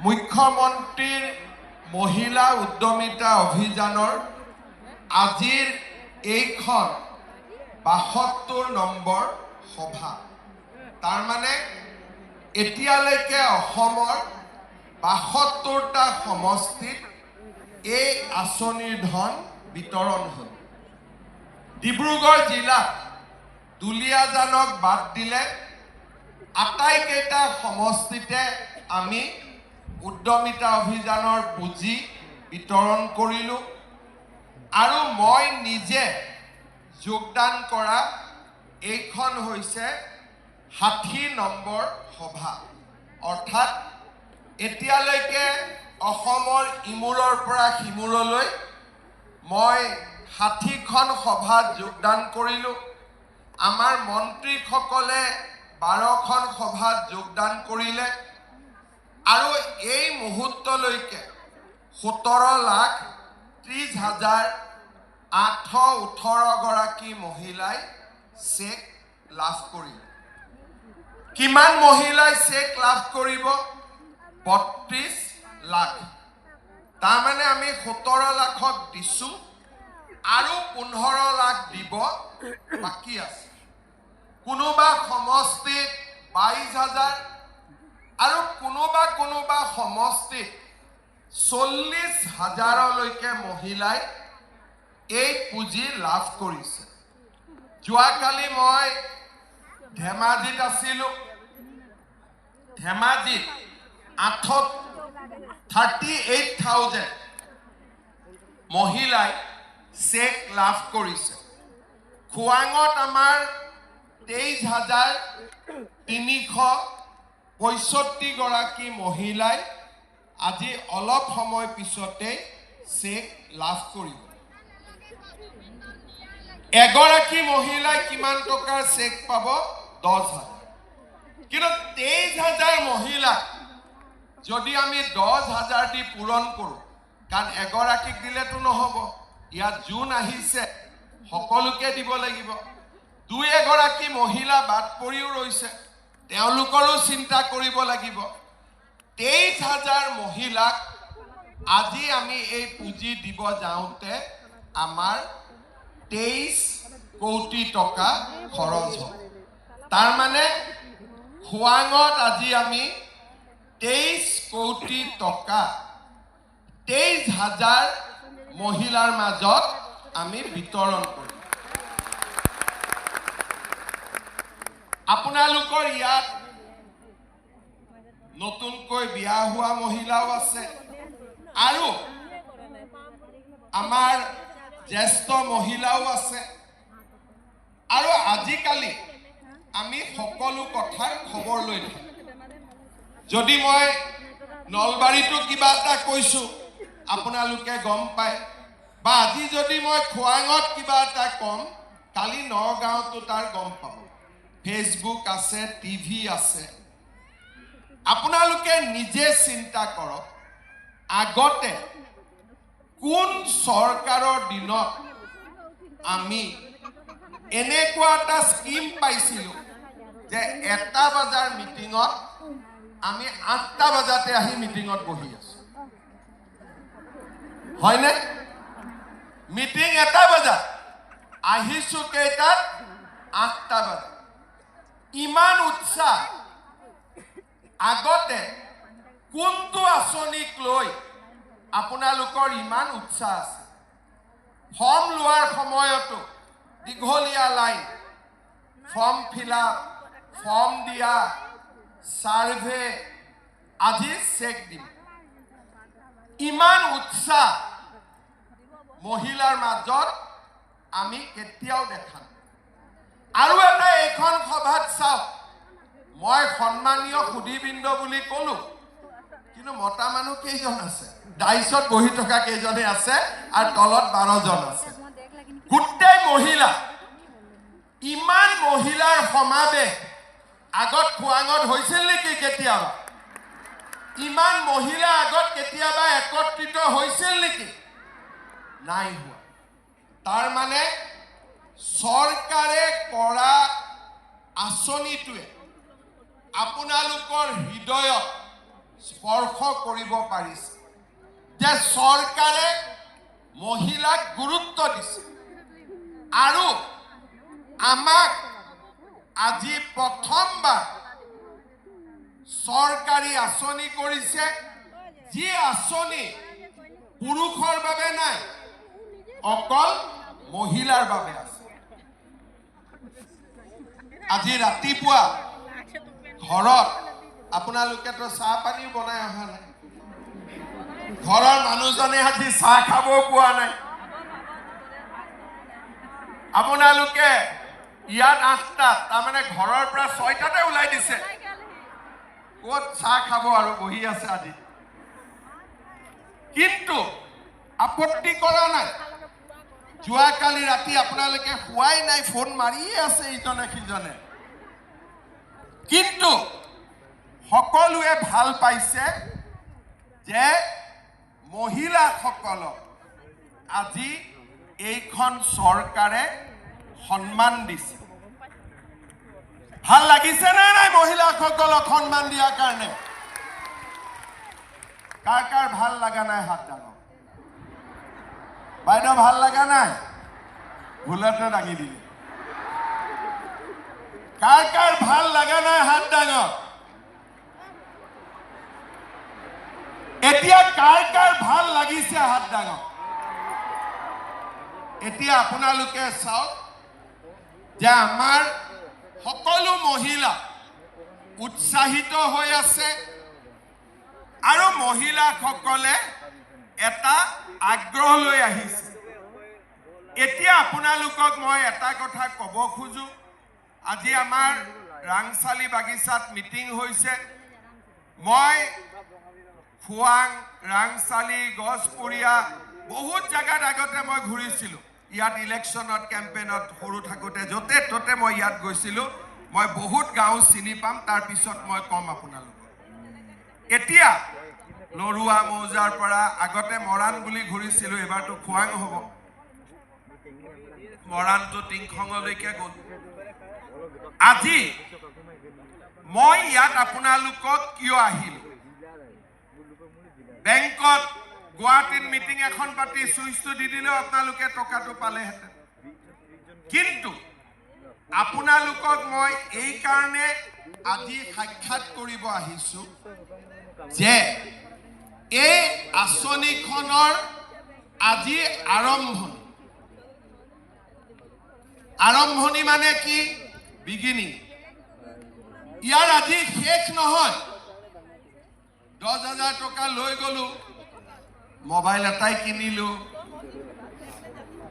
মুখ্যমন্ত্ৰীৰ মহিলা উদ্যমিতা অভিযানৰ আজিৰ এইখন ৭২ নম্বৰ সভা। তাৰ মানে এতিয়ালৈকে অসমৰ ৭২টা সমষ্টিত এই আঁচনিৰ ধন বিতৰণ হ'ল। ডিব্ৰুগড় জিলাত দুলীয়াজানক বাদ দিলে আটাইকেইটা সমষ্টিতে আমি উদ্যমিতা অভিযানৰ পুঁজি বিতৰণ কৰিলোঁ আৰু মই নিজে যোগদান কৰা এইখন হৈছে ৬০ নম্বৰ সভা। অৰ্থাৎ এতিয়ালৈকে অসমৰ ইমূৰৰ পৰা সিমূৰলৈ মই ৬০খন সভাত যোগদান কৰিলোঁ। আমাৰ মন্ত্ৰীসকলে ১২খন সভাত যোগদান কৰিলে আৰু এই মুহূৰ্তলৈকে ১৭,৩০,৮১৮ গৰাকী মহিলাই চেক লাভ কৰিলে। কিমান মহিলাই চেক লাভ কৰিব? ৩২ লাখ। তাৰমানে আমি ১৭ লাখত দিছোঁ আৰু ১৫ লাখ দিব বাকী আছে। কোনোবা সমষ্টিত ২২,০০০ আৰু কোনোবা সমষ্টিত ৪০,০০০লৈকে মহিলাই এই পুঁজি লাভ কৰিছে। যোৱাকালি মই ধেমাজিত আছিলোঁ। ধেমাজিত 38,000 মহিলাই চেক লাভ কৰিছে। খোৱাঙত আমাৰ 23,365 গৰাকী মহিলাই আজি অলপ সময় পিছতে চেক লাভ কৰিব। এগৰাকী মহিলাই কিমান টকাৰ চেক পাব? 10,000। কিন্তু 23,000 মহিলাক যদি আমি 10,000 দি পূৰণ কৰোঁ, কাৰণ এগৰাকীক দিলেতো নহ'ব, ইয়াত যোন আহিছে সকলোকে দিব লাগিব। দুই এগৰাকী মহিলা বাদ পৰিও ৰৈছে, তেওঁলোকৰো চিন্তা কৰিব লাগিব। 23,000 মহিলাক আজি আমি এই পুঁজি দিব যাওঁতে আমাৰ 23 কোটি টকা খৰচ হয়। তাৰমানে খোৱাঙত আজি আমি 23 কোটি টকা 23,000 মহিলাৰ মাজত আমি বিতৰণ কৰিম। আপোনালোকৰ ইয়াত নতুনকৈ বিয়া হোৱা মহিলাও আছে আৰু আমাৰ জ্যেষ্ঠ মহিলাও আছে। আৰু আজিকালি আমি সকলো কথাৰ খবৰ লৈ থাকোঁ। যদি মই নলবাৰীতো কিবা এটা কৈছোঁ আপোনালোকে গম পায়, বা আজি যদি মই খোৱাঙত কিবা এটা কম, কালি নগাঁৱতো তাৰ গম পাব। ফেচবুক আছে, টিভি আছে। আপোনালোকে নিজে চিন্তা কৰক, আগতে কোন চৰকাৰৰ দিনত আমি এনেকুৱা এটা স্কিম পাইছিলোঁ যে ১টা বজাৰ মিটিঙত আমি ৮টা বজাতে আহি মিটিঙত বহি আছোঁ, হয়নে? মিটিং ১টা বজাত, আহিছোঁ কেইটাত? ৮টা বজাত। ইমান উৎসাহ। আগতে কোনটো আঁচনিক লৈ আপোনালোকৰ ইমান উৎসাহ আছে? ফৰ্ম লোৱাৰ সময়তো দীঘলীয়া লাইন, ফৰ্ম ফিলআপ, ফৰ্ম দিয়া, সাৰ্ভে, আজি চেক দিম। ইমান উৎসাহ মহিলাৰ মাজত আমি কেতিয়াও দেখা নাই। আৰু এটা এইখন সভাত চাওক, মই সন্মানীয় সুধীবৃন্দ বুলি ক'লো, কিন্তু মতা মানুহ কেইজন আছে? ডাইচত বহি থকা কেইজনে আছে আৰু তলত 12জন আছে, গোটেই মহিলা। ইমান মহিলাৰ সমাৱেশ আগত খোৱাঙত হৈছিল নেকি কেতিয়াবা? ইমান মহিলা আগত কেতিয়াবা একত্ৰিত হৈছিল নেকি? নাই হোৱা। তাৰ মানে চৰকাৰে কৰা আঁচনিটোৱে আপোনালোকৰ হৃদয়ত স্পৰ্শ কৰিব পাৰিছে যে চৰকাৰে মহিলাক গুৰুত্ব দিছে আৰু আমাক আজি প্ৰথমবাৰ চৰকাৰী আঁচনি কৰিছে যি আঁচনি পুৰুষৰ বাবে নাই অকল মহিলাৰ বাবে আছে আজি ৰাতিপুৱা ঘৰত আপোনালোকেতো চাহ পানী বনাই অহা নাই ঘৰৰ মানুহজনে আজি চাহ খাব পোৱা নাই আপোনালোকে ইয়াত 8টাত তাৰমানে ঘৰৰ পৰা 6টাতে ওলাই দিছে ক'ত চাহ খাব আৰু বহি আছে আজি কিন্তু আপত্তি কৰা নাই যোৱাকালি ৰাতি আপোনালোকে শুৱাই নাই ফোন মাৰিয়ে আছে ইজনে সিজনে কিন্তু সকলোৱে ভাল পাইছে যে মহিলাসকলক আজি এইখন চৰকাৰে সন্মান দিছে ভাল লাগিছে নে নাই মহিলাসকলক সন্মান দিয়াৰ কাৰণে কাৰ কাৰ ভাল লগা নাই হাত ডাঙৰ বাইদেউ ভাল লগা নাই ভুলতে দাঙি দিলে কাৰ কাৰ ভাল লগা নাই হাত ডাঙৰ এতিয়া কাৰ কাৰ ভাল লাগিছে হাত ডাঙৰ এতিয়া আপোনালোকে চাওক যে আমাৰ সকলো মহিলা উৎসাহিত হৈ আছে আৰু মহিলাসকলে এটা আগ্ৰহ লৈ আহিছে এতিয়া আপোনালোকক মই এটা কথা ক'ব খোজো আজি আমাৰ ৰাংচালি বাগিচাত মিটিং হৈছে মই ফুৱাং ৰাংচালি গছপুৰীয়া বহুত জায়গাত আগতে মই ঘূৰিছিলোঁ ইয়াত ইলেকশ্যনত কেম্পেইনত সৰু থাকোঁতে য'তে ত'তে মই ইয়াত গৈছিলোঁ মই বহুত গাঁও চিনি পাম তাৰপিছত মই ক'ম আপোনালোকক এতিয়া লৰুৱা মৌজাৰ পৰা আগতে মৰাণ বুলি ঘূৰিছিলোঁ এবাৰতো খুৱাং হ'ব মৰাণটো টিংখঙলৈকে গ'ল আজি মই ইয়াত আপোনালোকক কিয় আহিলোঁ বেংকত গুৱাহাটীত মিটিং এখন পাতি চুইচটো দি দিলেও আপোনালোকে টকাটো পালেহেঁতেন কিন্তু আপোনালোকক মই এই কাৰণে আজি সাক্ষাৎ কৰিব আহিছোঁ যে এই আঁচনিখনৰ আজি আৰম্ভণি মানে কি বিগিনিং ইয়াৰ আজি শেষ নহয় 10,000 টকা লৈ গ'লো মোবাইল এটাই কিনিলোঁ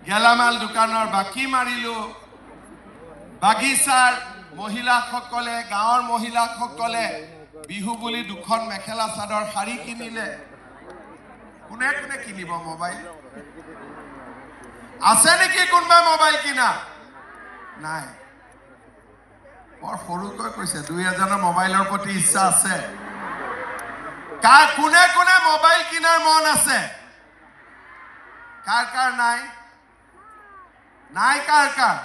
গেলামাল দোকানৰ বাকী মাৰিলোঁ বাগিচাৰ মহিলাসকলে গাঁৱৰ মহিলাসকলে বিহু বুলি দুখন মেখেলা চাদৰ শাৰী কিনিলে কোনে কোনে কিনিব মোবাইল আছে নেকি কোনোবা মোবাইল কিনা নাই বৰ সৰুকৈ কৈছে দুই এজনৰ মোবাইলৰ প্ৰতি ইচ্ছা আছে কাৰ কোনে কোনে মোবাইল কিনাৰ মন আছে কাৰ কাৰ নাই নাই কাৰ কাৰ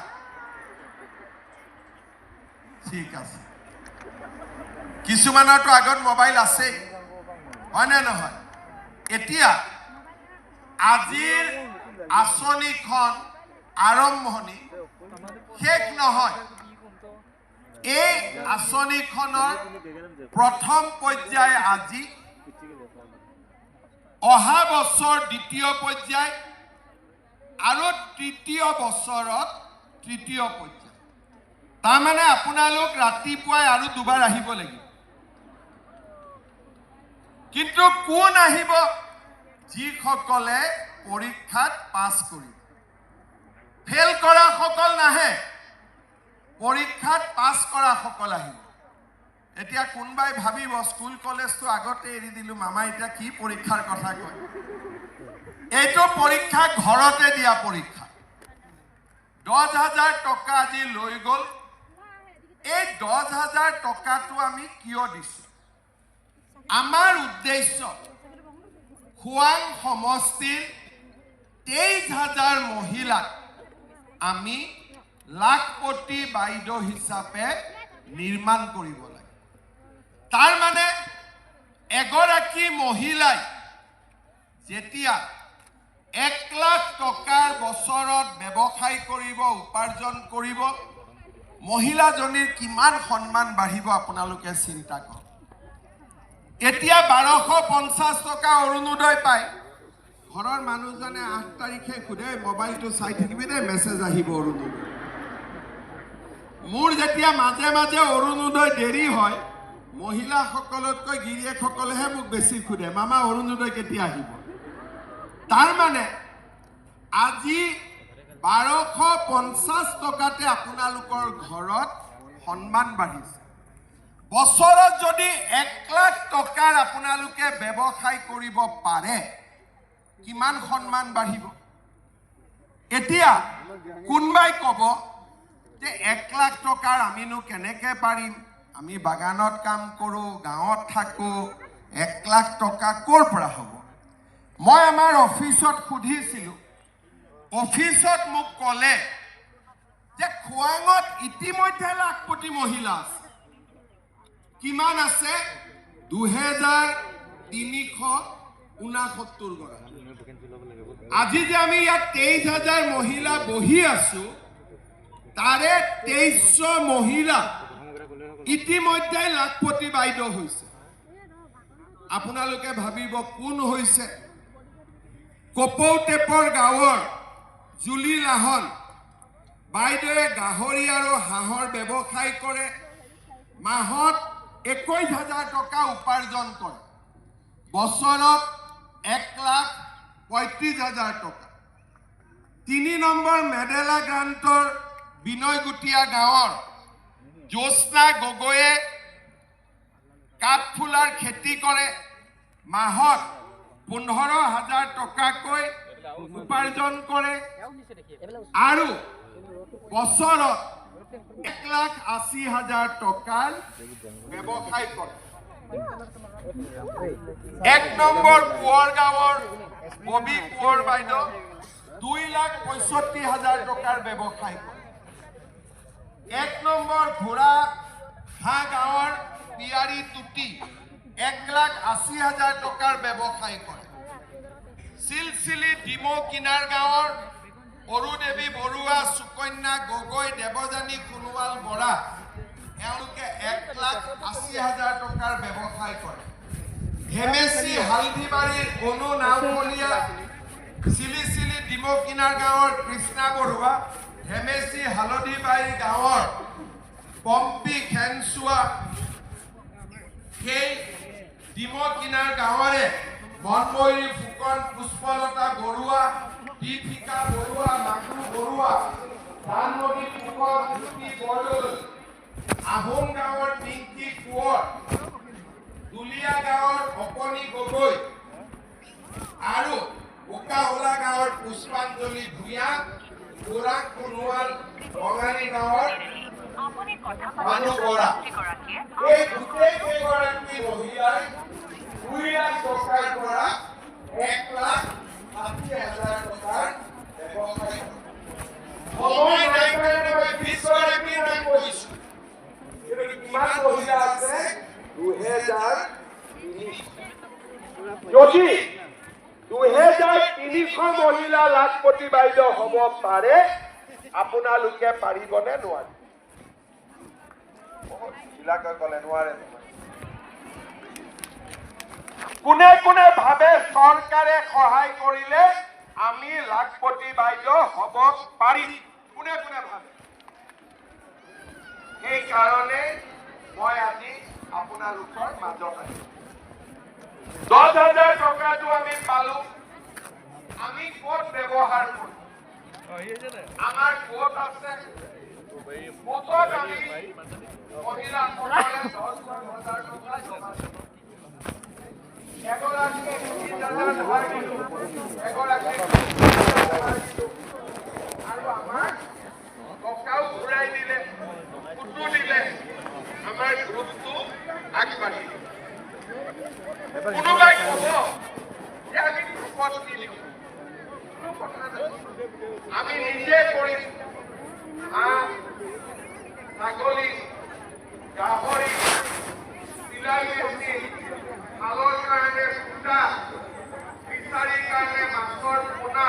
ঠিক আছে কিছুমানৰতো আগত মোবাইল আছে হয়নে নহয় এতিয়া আজিৰ আঁচনিখন আৰম্ভণি শেষ নহয় এই আঁচনিখনৰ প্ৰথম পৰ্যায় আজি অহা বছৰ দ্বিতীয় পৰ্যায় আৰু তৃতীয় বছৰত তৃতীয় পৰ্যায় তাৰমানে আপোনালোক ৰাতিপুৱাই আৰু দুবাৰ আহিব লাগিব কিন্তু কোন আহিব যিসকলে পৰীক্ষাত পাছ কৰিব ফেল কৰা সকল নাহে পৰীক্ষাত পাছ কৰা সকল আহিব এতিয়া কোনবাই ভাবিব স্কুল কলেজটো আগতে এৰি দিলোঁ মামা এতিয়া কি পৰীক্ষাৰ কথা কয় এইটো পৰীক্ষা ঘৰতে দিয়া পৰীক্ষা 10,000 টকা আজি লৈ গ'ল এই 10,000 টকাটো আমি কিয় দিছোঁ আমাৰ উদ্দেশ্য খুৱাং সমষ্টিৰ 23,000 মহিলাক আমি লাখপতি বাইদেউ হিচাপে নিৰ্মাণ কৰিব লাগে তাৰ মানে এগৰাকী মহিলাই যেতিয়া 1 লাখ টকাৰ বছৰত ব্যৱসায় কৰিব উপাৰ্জন কৰিব মহিলাজনীৰ কিমান সন্মান বাঢ়িব আপোনালোকে চিন্তা কৰক এতিয়া 1250 টকা অৰুণোদয় পায় ঘৰৰ মানুহজনে 8 তাৰিখে খুদে মোবাইলটো চাই থাকিবি দে মেছেজ আহিব অৰুণোদয় মোৰ যেতিয়া মাজে মাজে অৰুণোদয় দেৰি হয় মহিলাসকলতকৈ গিৰিয়েকসকলেহে মোক বেছি খুদে মামা অৰুণোদয় কেতিয়া আহিব তাৰ মানে আজি 1250 টকাতে আপোনালোকৰ ঘৰত সন্মান বাঢ়িছে বছৰত যদি 1 লাখ টকাৰ আপোনালোকে ব্যৱসায় কৰিব পাৰে কিমান সন্মান বাঢ়িব এতিয়া কোনবাই ক'ব যে 1 লাখ টকাৰ আমিনো কেনেকৈ পাৰিম আমি বাগানত কাম কৰোঁ গাঁৱত থাকোঁ 1 লাখ টকা ক'ৰ পৰা হ'ব মই আমাৰ অফিচত সুধিছিলোঁ অফিচত মোক ক'লে যে খোৱাঙত ইতিমধ্যে লাখপতি মহিলা আছে কিমান আছে 2369 গৰাকী আজি যে আমি ইয়াত 23000 মহিলা বহি আছো তাৰে 2300 মহিলা ইতিমধ্যে লাখপতি বাইদেউ হৈছে আপোনালোকে ভাবিব কোন হৈছে কপৌ টেপৰ গাঁৱৰ জুলি লাহন বাইদেৱে গাহৰি আৰু হাঁহৰ ব্যৱসায় কৰে মাহত 21000 টকা উপাৰ্জন কৰে বছৰত 1,35,000 টকা 3 নম্বৰ মেডেলা গ্ৰান্টৰ বিনয় গুটিয়া গাঁৱৰ জ্যোৎস্না গগৈয়ে কাঠফুলাৰ খেতি কৰে মাহত 15,000 টকাকৈ উপাৰ্জন কৰে আৰু বছৰত 1,80,000 টকাৰ ব্যৱসায় কৰে 1 নম্বৰ কোঁৱৰ গাঁৱৰ ববি কোঁৱৰ বাইদেউ 2,65,000 টকাৰ ব্যৱসায় কৰে 1 নম্বৰ ঘোঁৰা ঘাঁ গাঁৱৰ পিয়াৰী টুটি 1,80,000 টকাৰ ব্যৱসায় কৰে চিলচিলি ডিমৌ কিনাৰ গাঁৱৰ অৰুদেৱী বৰুৱা সুকন্যা গগৈ দেৱজানী সোণোৱাল বৰা এওঁলোকে 1,80,000 টকাৰ ব্যৱসায় কৰে হেমেচি হালধিবাৰীৰ অনু নাওকলীয়া চিলিচিলি ডিমৌ কিনাৰ গাঁৱৰ কৃষ্ণা বৰুৱা হেমেচি হালধিবাৰী গাঁৱৰ পম্পী খেনচুৱা সেই ডিমৌ কিনাৰ গাঁৱৰে বনময়ূৰী ফুকন পুষ্পলতা বৰুৱা দীপিকা বৰুৱা মাকু বৰুৱা ধানমণি ফুকন জ্যোতি বৰদলৈ আহোম গাঁৱৰ পিংকি কোঁৱৰ দুলীয়া গাঁৱৰ অপনী গগৈ আৰু বোকাহোলা গাঁৱৰ পুষ্পাঞ্জলি ভূঞা ওৰাং সোণোৱাল বঙালী গাঁৱৰ মানুহ বৰা এই গোটেই কেইগৰাকী মহিলাই 2 লাখ টকাৰ পৰা 1,80,000 টকাৰ ব্যৱসায় সময় নাই কাৰণে মই 20 গৰাকীৰ নাম কৈছোঁ কিমান মহিলা আছে 2,300 যদি 2,300 মহিলা লাখপতি বাইদেউ হ'ব পাৰে আপোনালোকে পাৰিবনে নোৱাৰে ক'লে নোৱাৰে কোনে কোনে ভাবে চৰকাৰে সহায় কৰিলে আমি লাখপতি বাইদেউ হ'ব পাৰিম কোনে কোনে ভাবে সেই কাৰণে মই আজি আপোনালোকৰ মাজত আহিম 10,000 টকাটো আমি পালো আমি ক'ত ব্যৱহাৰ কৰোঁ আমাৰ ক'ত আছে ক'ত আমি মহিলাসকলে 10,000 টকা জমা এগৰাকী 20,000 ধাৰ দিলো এগৰাকী আৰু আমাৰ টকাও ঘূৰাই দিলে কুটু দিলে আমাৰ গ্ৰুপটো আগবাঢ়িলে কোনোবাই ক'ব যে আমি গ্ৰুপত দিলো আমি নিজে কৰিম হাঁহ ছাগলী গাহৰি চিলাই মেচিন খালৰ কাৰণে সূতা, ফিচাৰীৰ কাৰণে মাছৰ পোনা,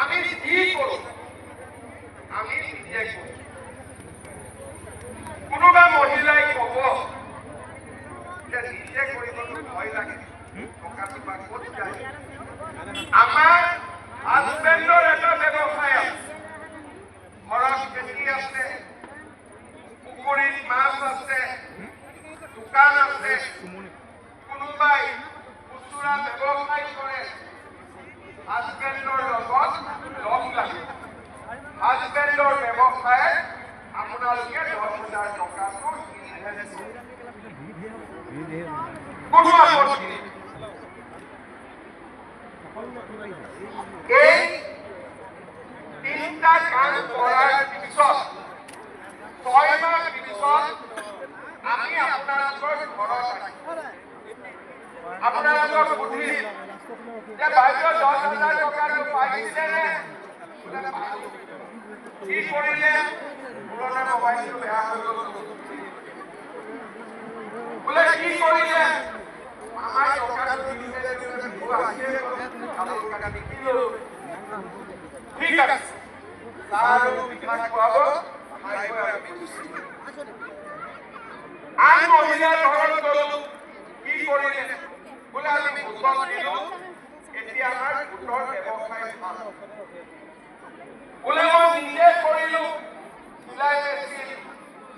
আমি যি কৰোঁ আমি নিজে কৰোঁ। কোনোবা মহিলাই ক'ব যে নিজে কৰিবলৈ ভয় লাগে, টকাটো বা ক'ত যায়। আমাৰ হাজবেণ্ডৰ এটা ব্যৱসায় আছে, ঘৰত খেতি আছে, পুখুৰীত মাছ আছে, দোকান আছে, কোনোবাই খুচুৰা ব্যৱসায় কৰে, হাজবেণ্ডৰ লগত লগ লাগে। হাজবেণ্ডৰ ব্যৱসায় আপোনালোকে 10,000 টকাটো কোনো আপত্তি নাই। এই তিনিটা কাম কৰাৰ পিছত 6 মাহ পিছত আমি আপোনালোকৰ ঘৰত আহিম। আপোনালোকক সুধিম যে বাইদেউ 10,000 টকাটো পাইছেনে? কি কৰিলে? পুৰণা মোবাইলটো বেয়া হৈ গ'ল। বোলে কি কৰিলে? আমাৰ টকাটো দিছে ঠিক আছে, চাহ আৰু পিঠা খুৱাব, আন মহিলাৰ ঘৰত গ'লো, কি কৰিলে? বোলে আমি গোটত দিলো, এতিয়া আমাৰ গোটৰ ব্যৱসায় ভাল। বোলে মই নিজে কৰিলো, চিলাই মেচিন,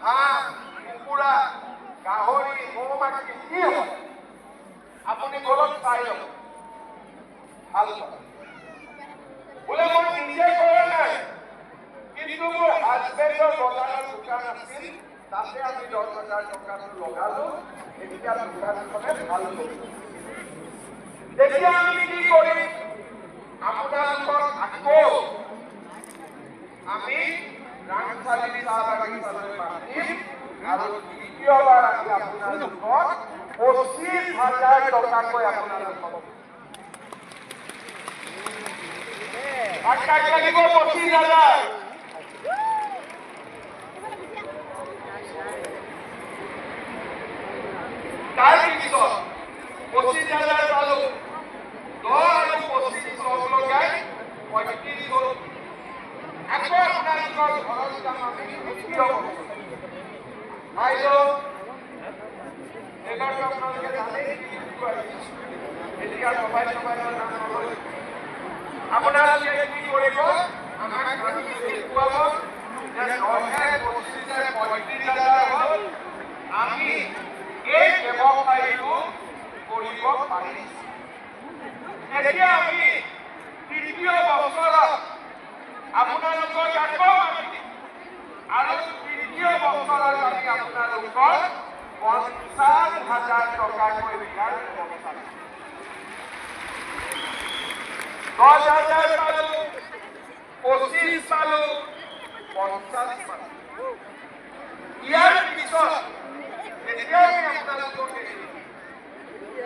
হাঁহ, কুকুৰা, গাহৰি, মৌ মাখি কি হয় আপুনি ঘৰত চাই লওক, ভাল পাব। বোলে মই নিজে কৰা নাই, কিন্তু মোৰ হাজবেণ্ডৰ বজাৰৰ দোকান আছিল, তাতে আমি 10,000 টকাটো লগালো, এতিয়া দোকানখনে ভাল কৰিলো। তেতিয়া আমি কি কৰিম? আপোনালোকক আকৌ আমি ৰাংচালি চাহ বাগিচালৈ মাতিম আৰু দ্বিতীয়বাৰ আমি আপোনালোকক 25,000 টকাকৈ আপোনালোকক আটাই লাগিব 25,000। তাৰপিছত 25,000 পালো, 10 আৰু 25 চব লগাই 35 হ'ল। আকৌ আপোনালোকৰ ঘৰত যাম আমি দ্বিতীয় বছৰ। বাইদেউ এইবাৰতো আপোনালোকে জানেই এতিয়া মোবাইলৰ নাম নলয়। আপোনালোকে কি কৰিব? আমাক দেখুৱাব যে 35,000 হ'ল, আমি এই ব্যৱসায়টো কৰিব পাৰিম। এতিয়া আমি তৃতীয় বছৰত আপোনালোকক আকৌ মাতিম আৰু তৃতীয় বছৰত আমি আপোনালোকক 50,000 টকাকৈ দিয়াৰ ব্যৱস্থা কৰিম। 10,000 পালো, 25 পালো, 50 পালো। ইয়াৰ পিছত যেতিয়া আমি আপোনালোকক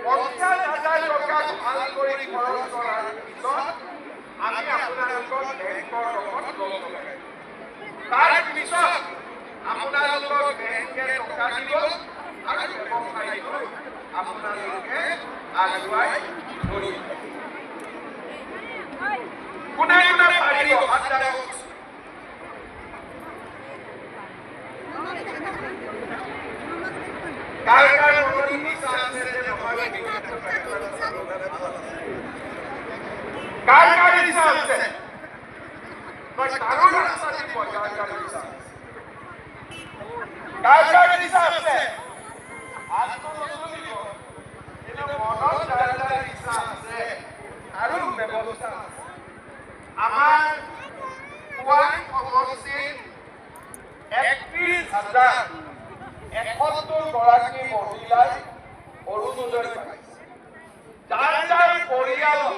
50,000 টকা ভাল কৰি খৰচ কৰাৰ পিছত আমি আপোনালোকক বেংকৰ লগত লগ লগাই, তাৰ পিছত আপোনালোকক বেংকে টকা দিব আৰু ব্যৱসায়টো আপোনালোকে আগুৱাই লৈ যাব। কোনে কোনে পাৰিব? হাত দাঙক। কাৰ কাৰ মনত ইচ্ছা আছে যে নহয় কাৰ কাৰ ইচ্ছা আছে? মই কাৰো ৰাস্তা দিব। কাৰ কাৰ ইচ্ছা আছে? কাৰ কাৰ ইচ্ছা আছে? হাতটো নচলিব, কিন্তু মনত যাৰ যাৰ ইচ্ছা আছে আৰু ব্যৱস্থা আছে। আমাৰ পুৱাই সমষ্টিত 31,071 গৰাকী মহিলাই অৰুণোদয় পাইছে। যাৰ যাৰ পৰিয়ালত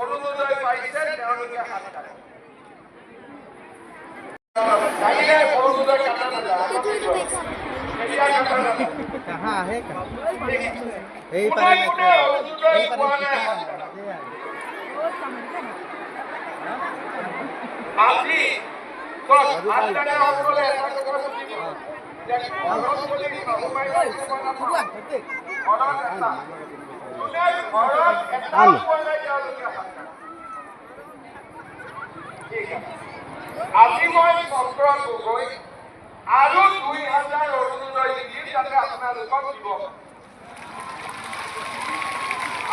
অৰুণোদয় পাইছে তেওঁলোকে হাত দাঙক। জানিলে অৰুণোদয় কাটা নাযায়। कहाँ है এই পাৰে অৰুণোদয় পোৱা নাই। আজি ঘৰত এটা যোনে ঘৰত এটাও পোৱা নাই তেওঁলোকে হাত কাটে। ঠিক আছে, আজি মই চক্ৰ গগৈ আৰু 2000 অৰুণোদয় দিম যাতে আপোনালোকক দিব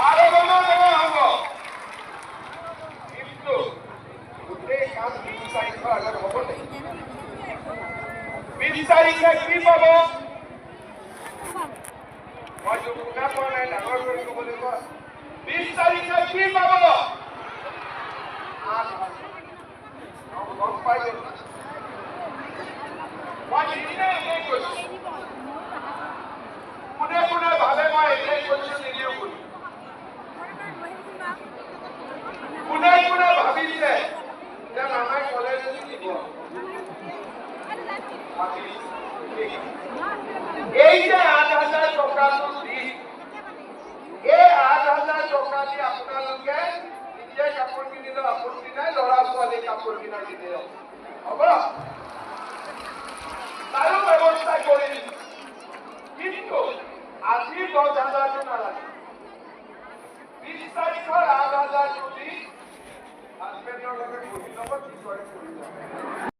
আৰু হ'ব। কিন্তু গোটেই কাম 20 তাৰিখৰ আগত হ'ব নেকি? 20 তাৰিখে কি পাব? মই শুনা পোৱা নাই, ডাঙৰ কৰি ক'ব লাগিব। 20 তাৰিখে কি পাব? গম পাই গ'ল। মই নিজে এনেই কৈছো, কোনে কোনে ভাবে মই এনেই কৈছো নিদিওঁ বুলি। কোনে কোনে ভাবিছে যে মামাই ক'লে যদি দিব। এই যে 8,000 টকাটো দি, এই 8,000 টকা দি আপোনালোকে নিজে কাপোৰ কিনিলেও আপত্তি নাই, ল'ৰা ছোৱালী কাপোৰ কিনা কিনিলেও হ'ব, তাৰো ব্যৱস্থা কৰি দিম। কিন্তু আজি 10,000টো নালাগে, 20 তাৰিখৰ 8,000টো দি হাজবেণ্ডৰ লগত বহি ল'ব, কি কৰে কৰি ল'ব।